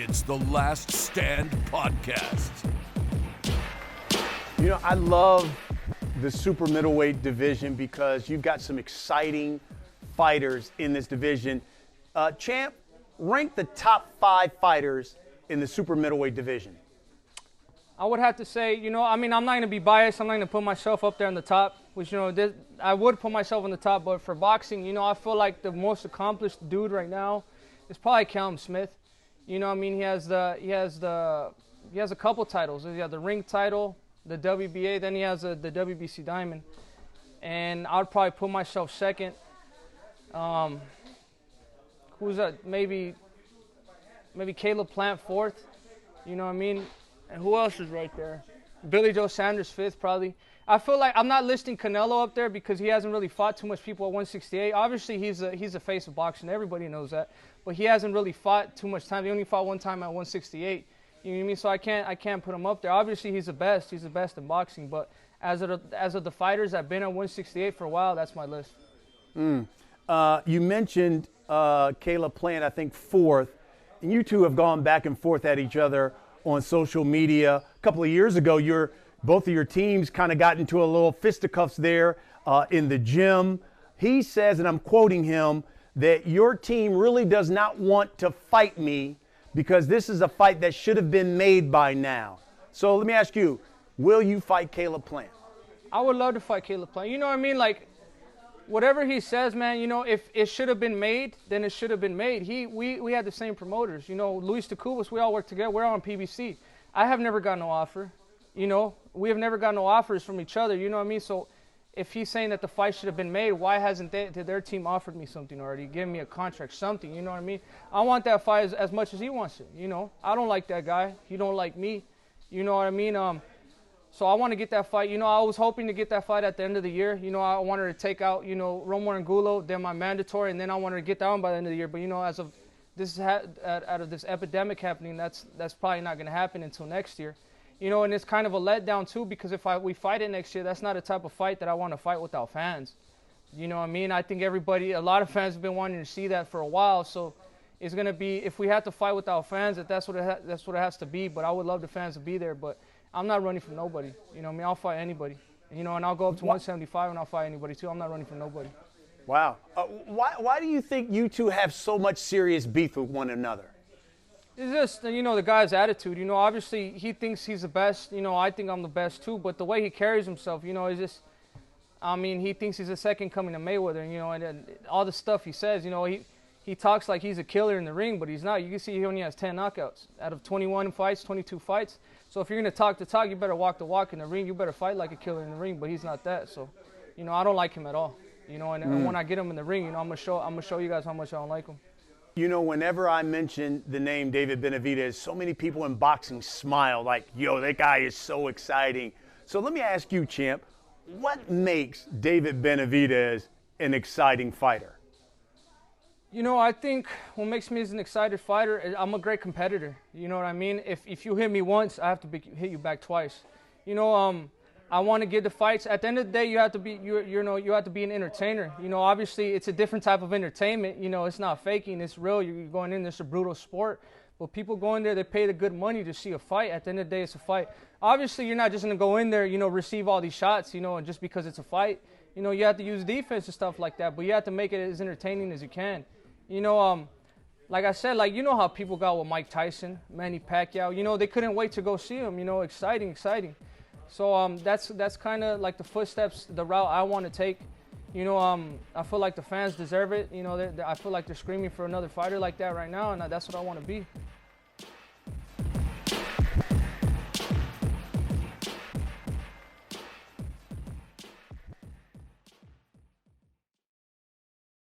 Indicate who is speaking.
Speaker 1: It's the Last Stand Podcast.
Speaker 2: You know, I love the super middleweight division because you've got some exciting fighters in this division. Champ, rank the top 5 fighters in the super middleweight division.
Speaker 3: I would have to say, I'm not going to be biased. I'm not going to put myself up there on the top, which, I would put myself on the top. But for boxing, I feel like the most accomplished dude right now is probably Callum Smith. He has a couple titles. He has the ring title, the WBA, then he has the WBC Diamond. And I would probably put myself second. Who's that? Maybe Caleb Plant fourth. And who else is right there? Billy Joe Sanders fifth, probably. I feel like I'm not listing Canelo up there because he hasn't really fought too much people at 168. Obviously, he's a face of boxing. Everybody knows that. But he hasn't really fought too much time. He only fought one time at 168. You know what I mean? So I can't put him up there. Obviously, he's the best. He's the best in boxing. But as of the fighters that have been at 168 for a while, that's my list.
Speaker 2: You mentioned Caleb Plant, I think, fourth. And you two have gone back and forth at each other on social media. A couple of years ago, both of your teams kind of got into a little fisticuffs there in the gym. He says, and I'm quoting him, that your team really does not want to fight me because this is a fight that should have been made by now. So let me ask you, will you fight Caleb Plant?
Speaker 3: I would love to fight Caleb Plant. You know what I mean? Like, whatever he says, man, if it should have been made, then it should have been made. We had the same promoters. Luis DeCubas, we all work together. We're on PBC. I have never gotten no offer. We have never gotten no offers from each other. You know what I mean? So if he's saying that the fight should have been made, why hasn't their team offered me something already, given me a contract, something? You know what I mean? I want that fight as much as he wants it. I don't like that guy. He don't like me. You know what I mean? So I want to get that fight. I was hoping to get that fight at the end of the year. I wanted to take out, Romo Angulo, then my mandatory, and then I wanted to get that one by the end of the year. But, as of this out of this epidemic happening, that's probably not going to happen until next year. And it's kind of a letdown, too, because if we fight it next year, that's not a type of fight that I want to fight without fans. You know what I mean? I think a lot of fans have been wanting to see that for a while. So it's going to be, if we have to fight without fans, that's what it has to be. But I would love the fans to be there. But I'm not running from nobody. I'll fight anybody. And I'll go up to 175 and I'll fight anybody, too. I'm not running from nobody.
Speaker 2: Wow. Why do you think you two have so much serious beef with one another?
Speaker 3: It's just, the guy's attitude. Obviously he thinks he's the best. I think I'm the best too. But the way he carries himself, is just, he thinks he's a second coming to Mayweather. And all the stuff he says, he talks like he's a killer in the ring, but he's not. You can see he only has 10 knockouts out of 21 fights, 22 fights. So if you're going to talk the talk, you better walk the walk in the ring. You better fight like a killer in the ring, but he's not that. So, I don't like him at all. And when I get him in the ring, I'm going to show you guys how much I don't like him.
Speaker 2: Whenever I mention the name David Benavidez, so many people in boxing smile like, yo, that guy is so exciting. So let me ask you, champ, what makes David Benavidez an exciting fighter?
Speaker 3: I think what makes me as an excited fighter is I'm a great competitor. You know what I mean? If you hit me once, I have to hit you back twice. I want to get the fights. At the end of the day, you have to be you have to be an entertainer. Obviously it's a different type of entertainment. It's not faking, it's real. You're going in, it's a brutal sport. But people go in there, they pay the good money to see a fight. At the end of the day, it's a fight. Obviously, you're not just going to go in there, receive all these shots, and just because it's a fight. You have to use defense and stuff like that, but you have to make it as entertaining as you can. Like I said, how people got with Mike Tyson, Manny Pacquiao. They couldn't wait to go see him. Exciting. So that's kind of like the footsteps, the route I want to take. I feel like the fans deserve it. I feel like they're screaming for another fighter like that right now, and that's what I want to be.